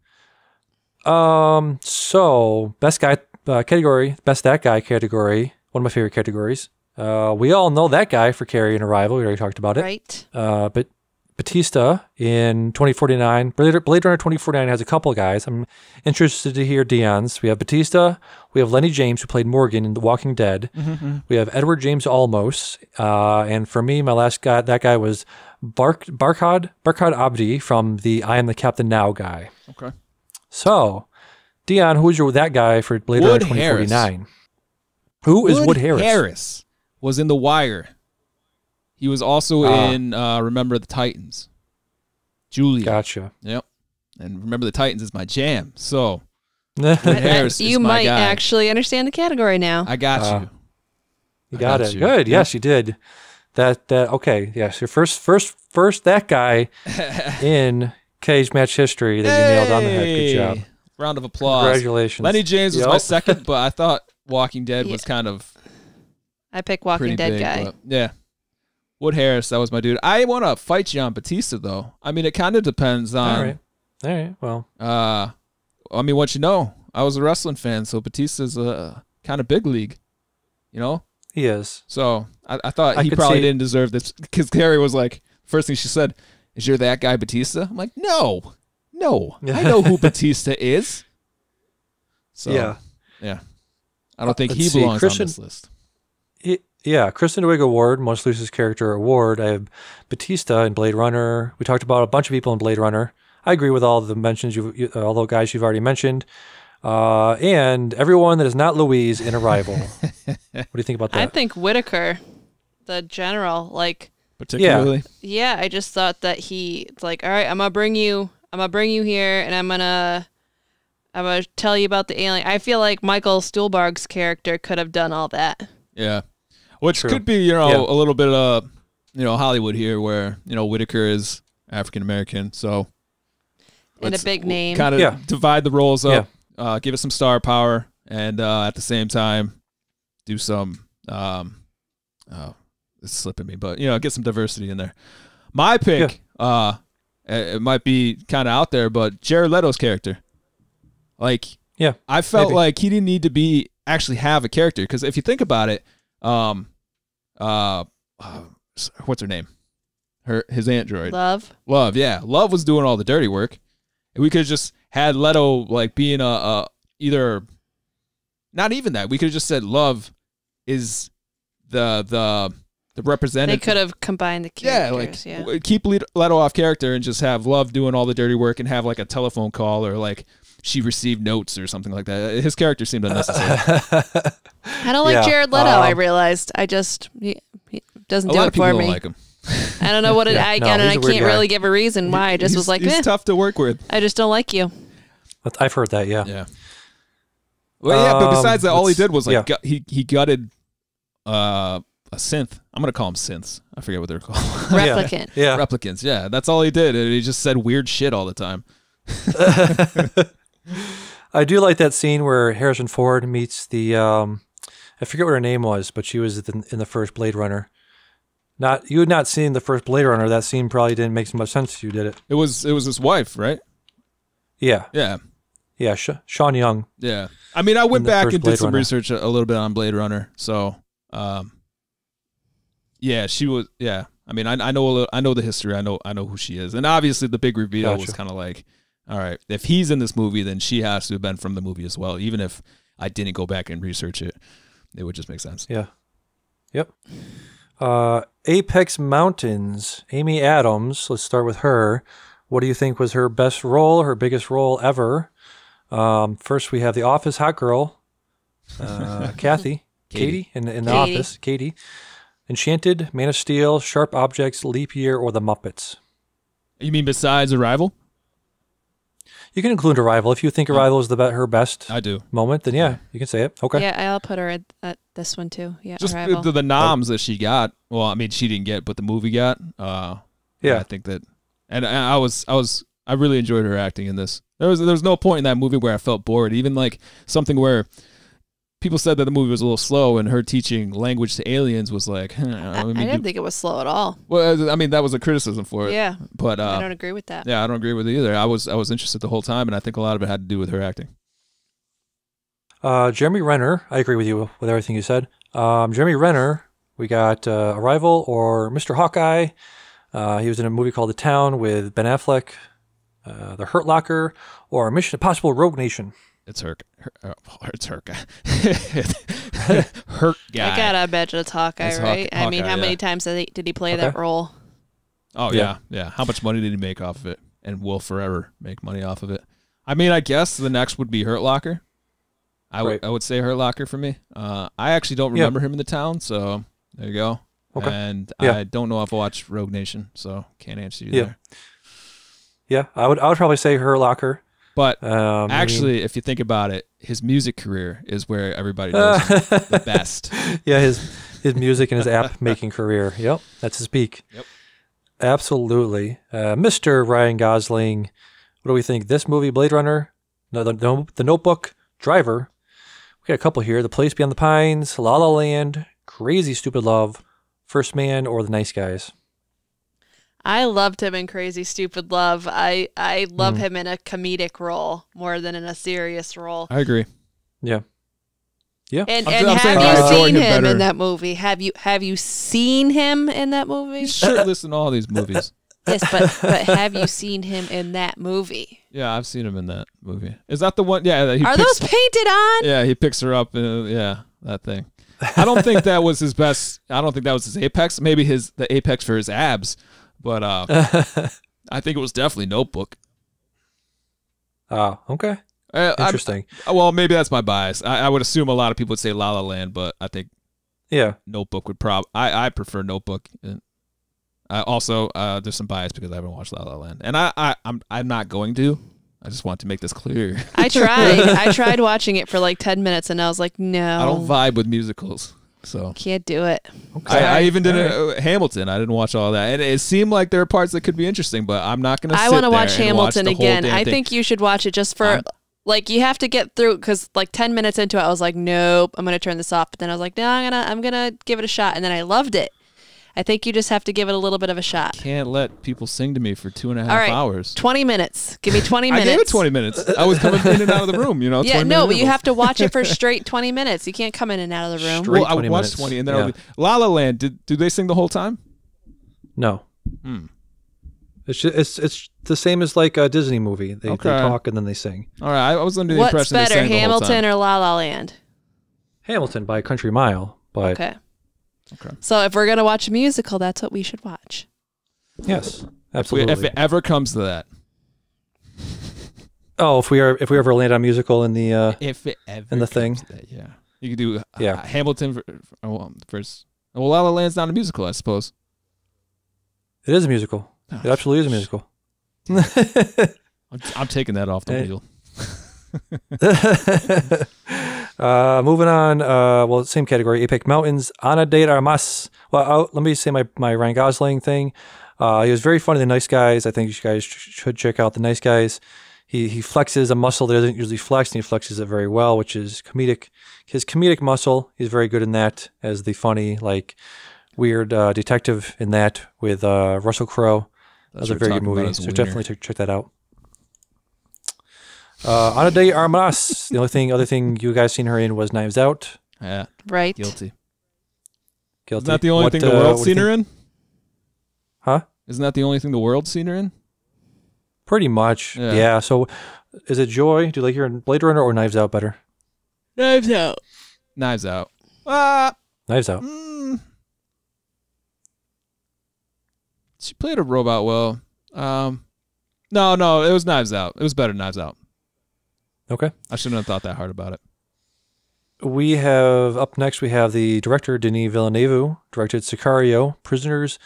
So best guy category, best that guy category, one of my favorite categories. We all know that guy for Carrie and Arrival. We already talked about it. Right. But Batista in 2049, Blade Runner 2049 has a couple of guys. I'm interested to hear Dion's. We have Batista. We have Lenny James, who played Morgan in The Walking Dead. Mm-hmm. We have Edward James Olmos. And for me, my last guy, that guy was Barkhad Abdi from the I Am the Captain Now guy. Okay. So, Dion, who's that guy for Blade Runner 2049? Who is Wood Harris? Harris was in The Wire. He was also in Remember the Titans. Julia. Gotcha. Yep. And Remember the Titans is my jam. So, Wood Harris you is my might guy. actually understand the category now. I got you. You got it. Good. Yes, you did. That okay. Yes, your first that guy in cage match history that you nailed on the head. Good job. Round of applause. Congratulations. Lenny James was my second, but I thought Walking Dead was kind of I pick Walking Dead big, guy. But yeah. Wood Harris, that was my dude. I want to fight you on Batista, though. I mean, it kind of depends on... All right. Well... I mean, what you know. I was a wrestling fan, so Batista's a kind of big league. You know? He is. So, I thought he probably didn't deserve this. Because Carrie was like, first thing she said, is you're that guy Batista? I'm like, no. I know who Batista is. So, yeah. I don't think he belongs on this list. Kristen Wiig Award, Most Lucy's Character Award. I have Batista in Blade Runner. We talked about a bunch of people in Blade Runner. I agree with all the mentions, all the guys you've already mentioned. And everyone that is not Louise in Arrival. What do you think about that? I think Whitaker, the general, particularly. Yeah, I just thought that it's like, all right, I'm gonna bring you here, and I'm gonna tell you about the alien. I feel like Michael Stuhlbarg's character could have done all that. Yeah. Which could be, a little bit of, Hollywood here where, Whitaker is African-American. So. And a big name. Kind of divide the roles up, give it some star power, and at the same time, do some, it's slipping me, but, get some diversity in there. My pick, it might be kind of out there, but Jared Leto's character. I felt like he didn't need to actually have a character, because if you think about it, what's her name? His android. Love, yeah. Love was doing all the dirty work. And we could have just had Leto being either not even that. We could have just said Love is the representative. They could have combined the characters. Yeah, keep Leto off character and just have Love doing all the dirty work and have a telephone call or she received notes or something like that. His character seemed unnecessary. I don't like Jared Leto. I realized. He doesn't do it for me. Don't like him. I don't know what it. I can't really give a reason why. I just was like, he's tough to work with. I just don't like you. I've heard that. Yeah. Yeah. Well, yeah, but besides that, all he did was he gutted a synth. I'm gonna call them synths. I forget what they're called. Replicant. Yeah. Replicants. Yeah, that's all he did. And he just said weird shit all the time. I do like that scene where Harrison Ford meets the I forget what her name was, but she was in the first Blade Runner. You had not seen the first Blade Runner. That scene probably didn't make so much sense to you, did it? It was his wife, right? Yeah. Yeah. Yeah, Sean Young. Yeah. I mean, I went back and did some research a little bit on Blade Runner. So, yeah, she was. Yeah. I mean, I know the history. I know who she is, and obviously the big reveal was kind of like, all right, if he's in this movie, then she has to have been from the movie as well. Even if I didn't go back and research it, it would just make sense. Yeah. Yep. Apex Mountains, Amy Adams. Let's start with her. What do you think was her best role, her biggest role ever? First, we have The Office hot girl, Katie in The Office. Katie. Enchanted, Man of Steel, Sharp Objects, Leap Year, or The Muppets? You mean besides Arrival? You can include Arrival. If you think Arrival is her best I do. moment, then yeah, you can say it. Okay. Yeah, I'll put her at this one too. Yeah, Just Arrival. the noms that she got. Well, I mean, she didn't get, but the movie got. Yeah, I think that, and I really enjoyed her acting in this. There was no point in that movie where I felt bored. Even like something where people said that the movie was a little slow, and her teaching language to aliens was like. I didn't think it was slow at all. Well, I mean, that was a criticism for it. Yeah, but I don't agree with that. Yeah, I don't agree with it either. I was interested the whole time, and I think a lot of it had to do with her acting. Jeremy Renner, I agree with you with everything you said. Jeremy Renner, we got Arrival or Mr. Hawkeye. He was in a movie called The Town with Ben Affleck, The Hurt Locker, or Mission Impossible Rogue Nation. It's her guy. Hurt guy. I gotta imagine it's Hawkeye, It's right? I mean, Hawkeye, how many yeah. times did he play that role? Oh yeah. How much money did he make off of it? And will forever make money off of it? I mean, I guess the next would be Hurt Locker. I would say Hurt Locker for me. I actually don't remember him in The Town, so there you go. Okay. And I don't know if I watched Rogue Nation, so can't answer you there. Yeah, I would probably say Hurt Locker. But actually, if you think about it, his music career is where everybody knows him the best. Yeah, his music and his app making career. Yep, that's his peak. Yep. Absolutely. Mr. Ryan Gosling, what do we think? This movie, Blade Runner, The Notebook, Driver. We got a couple here. The Place Beyond the Pines, La La Land, Crazy Stupid Love, First Man, or The Nice Guys. I loved him in Crazy Stupid Love. I love him in a comedic role more than in a serious role. I agree. Yeah. Yeah. And have you seen him in that movie? Have you seen him in that movie? He's shirtless in all these movies. Yes, but have you seen him in that movie? Yeah, I've seen him in that movie. Is that the one? Yeah. Are those painted on? Yeah, he picks her up. That thing. I don't think that was his best. I don't think that was his apex. Maybe the apex for his abs. But I think it was definitely Notebook. Oh, okay. Interesting. Well, maybe that's my bias. I would assume a lot of people would say La La Land, but I think Notebook would I prefer Notebook. And also, there's some bias because I haven't watched La La Land, and I'm not going to. I just want to make this clear. I tried watching it for like 10 minutes, and I was like, no. I don't vibe with musicals. So can't do it. Okay. I even did Hamilton. I didn't watch all that, and it seemed like there are parts that could be interesting, but I'm not going to. I want to watch Hamilton again. I think you should watch it just for like you have to get through because like 10 minutes into it, I was like, nope, I'm going to turn this off. But then I was like, no, I'm gonna give it a shot, and then I loved it. I think you just have to give it a little bit of a shot. Can't let people sing to me for 2.5 hours. 20 minutes. Give me 20 minutes. I gave it 20 minutes. I was coming in and out of the room, Yeah, no, but you have to watch it for straight 20 minutes. You can't come in and out of the room. Well, I would watch 20 and then La La Land. Did they sing the whole time? No. It's the same as like a Disney movie. They talk and then they sing. All right, I was under the impression they sang the whole time. What's better, Hamilton or La La Land? Hamilton by a country mile. But okay. So if we're gonna watch a musical, that's what we should watch. Yes, absolutely. If it ever comes to that. Oh, if we ever land on musical in the if it ever in the thing, that, you could do Hamilton first. Well, La La Land's not a musical, I suppose. It is a musical. It absolutely is a musical. I'm taking that off the wheel. Moving on. Well, same category. Apex Mountains. Ana de Armas. Well, let me say my Ryan Gosling thing. He was very funny. The Nice Guys. I think you guys should check out The Nice Guys. He flexes a muscle that doesn't usually flex, and he flexes it very well, which is comedic. His comedic muscle. He's very good in that as the funny, like weird detective in that with Russell Crowe. That was a very good movie. So definitely check that out. Ana de Armas. The other thing you guys seen her in was Knives Out. Yeah. Right. Guilty. Isn't that the only thing the world's seen her in? Huh? Isn't that the only thing the world's seen her in? Pretty much. Yeah. So is it Joy? Do you like her in Blade Runner or Knives Out better? Knives Out. Knives Out. Knives Out. She played a robot well. No, it was Knives Out. It was better than Knives Out. Okay. I shouldn't have thought that hard about it. We have, up next, we have the director, Denis Villeneuve, directed Sicario, Prisoners,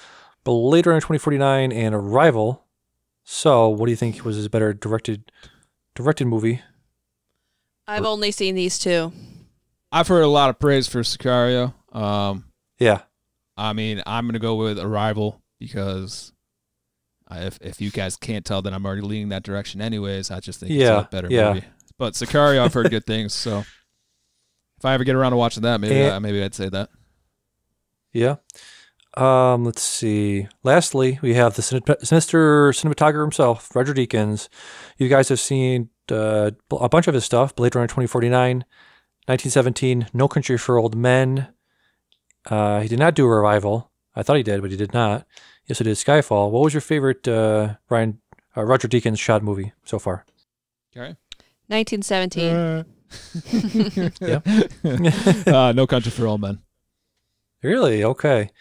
Blade Runner 2049, and Arrival. So, what do you think was his better directed directed movie. I've only seen these two. I've heard a lot of praise for Sicario. Yeah. I mean, I'm going to go with Arrival because if you guys can't tell that I'm already leaning that direction anyways, I just think it's a better movie. But Sicario, I've heard good things, so if I ever get around to watching that, maybe I'd say that. Yeah. Let's see. Lastly, we have the sinister cinematographer himself, Roger Deakins. You guys have seen a bunch of his stuff: Blade Runner 2049, 1917, No Country for Old Men. He did not do Arrival. I thought he did, but he did not. He also did Skyfall. What was your favorite Roger Deakins shot movie so far? Okay. 1917. No Country for Old Men. Really? Okay.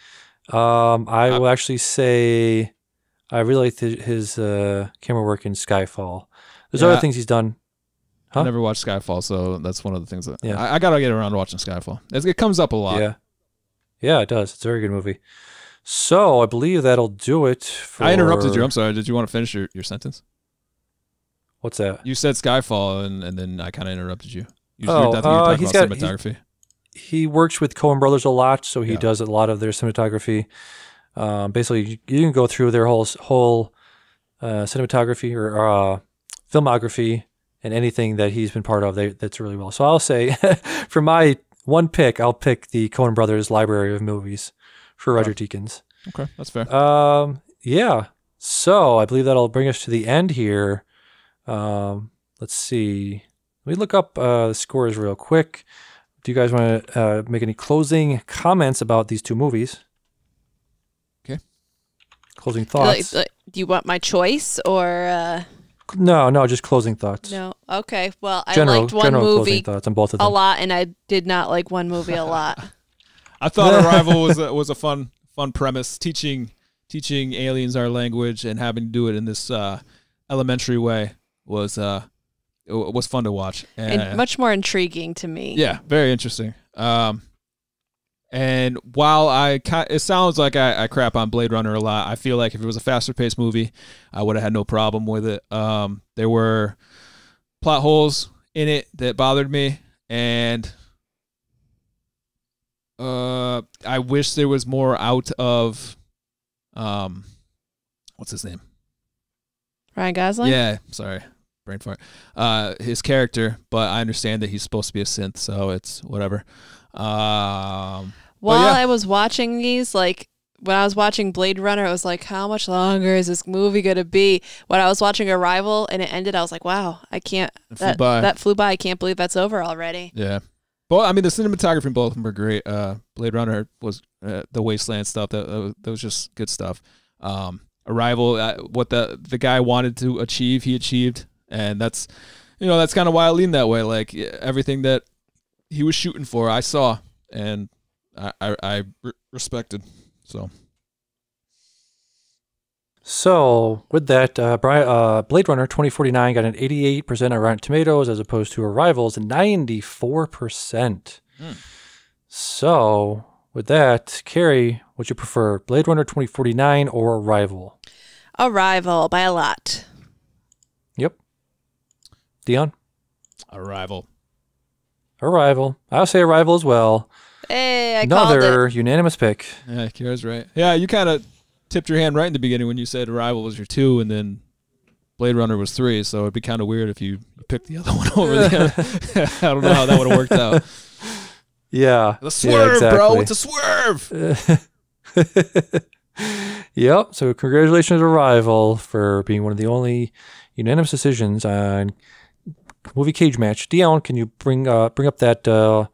I will actually say I really liked his camera work in Skyfall. There's other things he's done. I never watched Skyfall, so that's one of the things that I got to get around to watching Skyfall. It comes up a lot. Yeah, it does. It's a very good movie. So I believe that'll do it. I interrupted you. I'm sorry. Did you want to finish your sentence? What's that? You said Skyfall, and then I kind of interrupted you. You were talking about cinematography. He works with Coen Brothers a lot, so he does a lot of their cinematography. Basically, you can go through their whole cinematography or filmography and anything that he's been part of that's really well. So I'll say, for my one pick, I'll pick the Coen Brothers library of movies for Roger Deakins. Okay, that's fair. Yeah. So I believe that'll bring us to the end here. Let's see. Let me look up the scores real quick. Do you guys want to make any closing comments about these two movies? Okay. Closing thoughts. Do you want my choice or? No, just closing thoughts. No. Okay. Well, I general liked one movie closing thoughts on both of them. a lot, and I did not like one movie a lot. I thought Arrival was a fun premise, teaching aliens our language and having to do it in this elementary way was fun to watch and much more intriguing to me. Yeah, very interesting. And while it sounds like I crap on Blade Runner a lot, I feel like if it was a faster paced movie, I would have had no problem with it. There were plot holes in it that bothered me, and I wish there was more out of what's his name? Ryan Gosling? Yeah, sorry. Brain fart. His character, but I understand that he's supposed to be a synth, so it's whatever. While I was watching these, like when I was watching Blade Runner, I was like, how much longer is this movie going to be? When I was watching Arrival and it ended, I was like, wow, I can't. That flew by. I can't believe that's over already. Yeah. But I mean, the cinematography in both of them were great. Blade Runner was the wasteland stuff. That was just good stuff. Arrival, what the guy wanted to achieve, he achieved. And that's kind of why I lean that way. Like everything that he was shooting for, I saw, and I respected. So with that, Blade Runner 2049 got an 88% on Rotten Tomatoes as opposed to Arrival's 94%. So with that, Carrie, would you prefer Blade Runner 2049 or Arrival? Arrival by a lot. Yep. Dion? Arrival. I'll say Arrival as well. Hey, Another unanimous pick. Yeah, Kira's right. Yeah, you kind of tipped your hand right in the beginning when you said Arrival was your 2 and then Blade Runner was 3, so it'd be kind of weird if you picked the other one over the other. I don't know how that would have worked out. Yeah. The swerve, bro. It's a swerve. Yep. So congratulations, Arrival, for being one of the only unanimous decisions on movie cage match. Dion, can you bring up that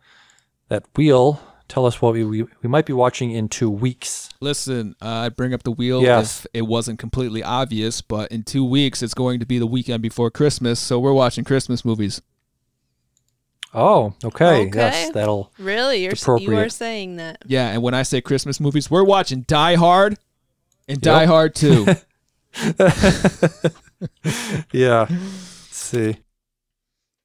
wheel? Tell us what we might be watching in 2 weeks. Listen, I'd bring up the wheel if it wasn't completely obvious, but in 2 weeks it's going to be the weekend before Christmas, so we're watching Christmas movies. Oh, okay. Yes, that'll really you are saying that. Yeah, and when I say Christmas movies, we're watching Die Hard and Die Hard 2. Yeah. Let's see.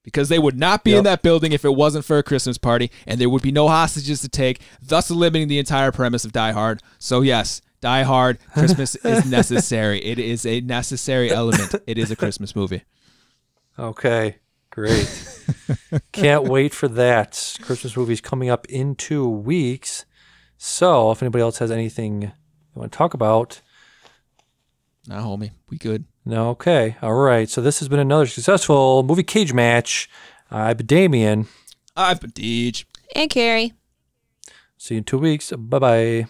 Because they would not be in that building if it wasn't for a Christmas party, and there would be no hostages to take, thus eliminating the entire premise of Die Hard. So yes, Die Hard, Christmas is necessary. It is a necessary element. It is a Christmas movie. Okay, great. Can't wait for that. Christmas movie's coming up in 2 weeks. So if anybody else has anything you want to talk about. Nah, homie. We good. No, okay. All right. So this has been another successful movie cage match. I've been Damian. I've been Deej. And Carrie. See you in 2 weeks. Bye-bye.